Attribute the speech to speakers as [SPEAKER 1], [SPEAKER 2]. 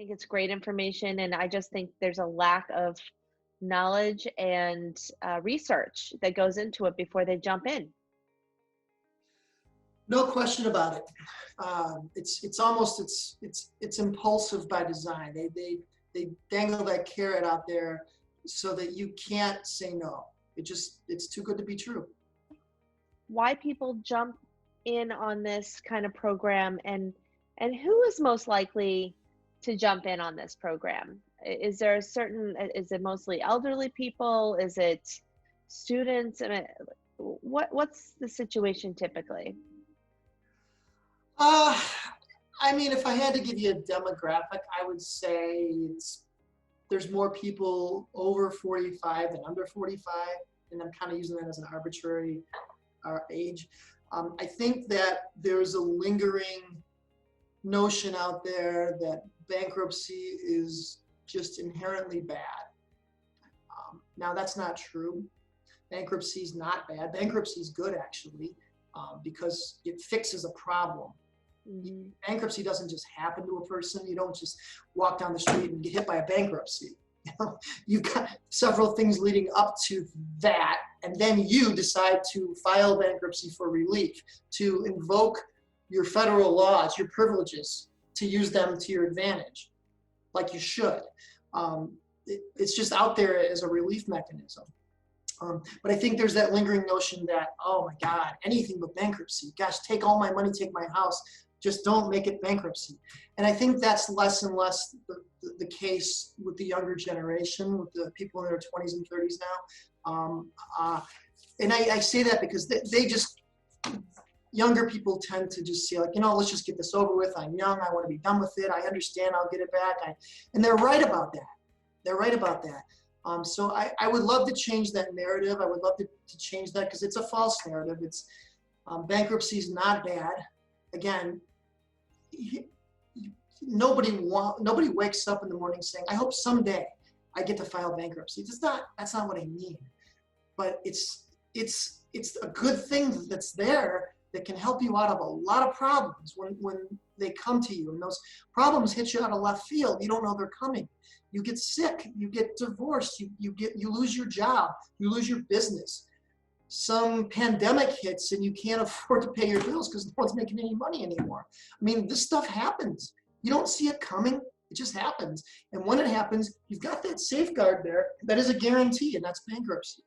[SPEAKER 1] think it's great information, and I just think there's a lack of knowledge and research that goes into it before they jump in.
[SPEAKER 2] No question about it. It's almost it's impulsive by design. They dangle that carrot out there so that you can't say no. It's too good to be true.
[SPEAKER 1] Why people jump in on this kind of program, and who is most likely to jump in on this program? Is there a certain, is it mostly elderly people? Is it students? I mean, what's the situation typically?
[SPEAKER 2] Uh, I mean, if I had to give you a demographic, I would say there's more people over 45 than under 45, and I'm kind of using that as an arbitrary age. I think that there's a lingering notion out there that bankruptcy is just inherently bad. Now, that's not true. Bankruptcy is not bad. Bankruptcy is good, actually, because it fixes a problem.
[SPEAKER 1] Mhm.
[SPEAKER 2] Bankruptcy doesn't just happen to a person. You don't just walk down the street and get hit by a bankruptcy. You've got several things leading up to that, and then you decide to file bankruptcy for relief, to invoke your federal laws, your privileges, to use them to your advantage, like you should. It's just out there as a relief mechanism. But I think there's that lingering notion that, oh my God, anything but bankruptcy. Gosh, take all my money, take my house. Just don't make it bankruptcy. And I think that's less and less the case with the younger generation, with the people in their 20s and 30s now. And I say that because they just, younger people tend to just say, like, let's just get this over with. I'm young. I want to be done with it. I understand. I'll get it back. And they're right about that. They're right about that. So I would love to change that narrative. I would love to change that because it's a false narrative. It's bankruptcy is not bad. Again, nobody wakes up in the morning saying, I hope someday I get to file bankruptcy. That's not what I mean. But it's a good thing that's there that can help you out of a lot of problems when they come to you. And those problems hit you out of left field. You don't know they're coming. You get sick, you get divorced, you lose your job, you lose your business. Some pandemic hits and you can't afford to pay your bills because no one's making any money anymore. I mean, this stuff happens. You don't see it coming. It just happens. And when it happens, you've got that safeguard there that is a guarantee, and that's bankruptcy.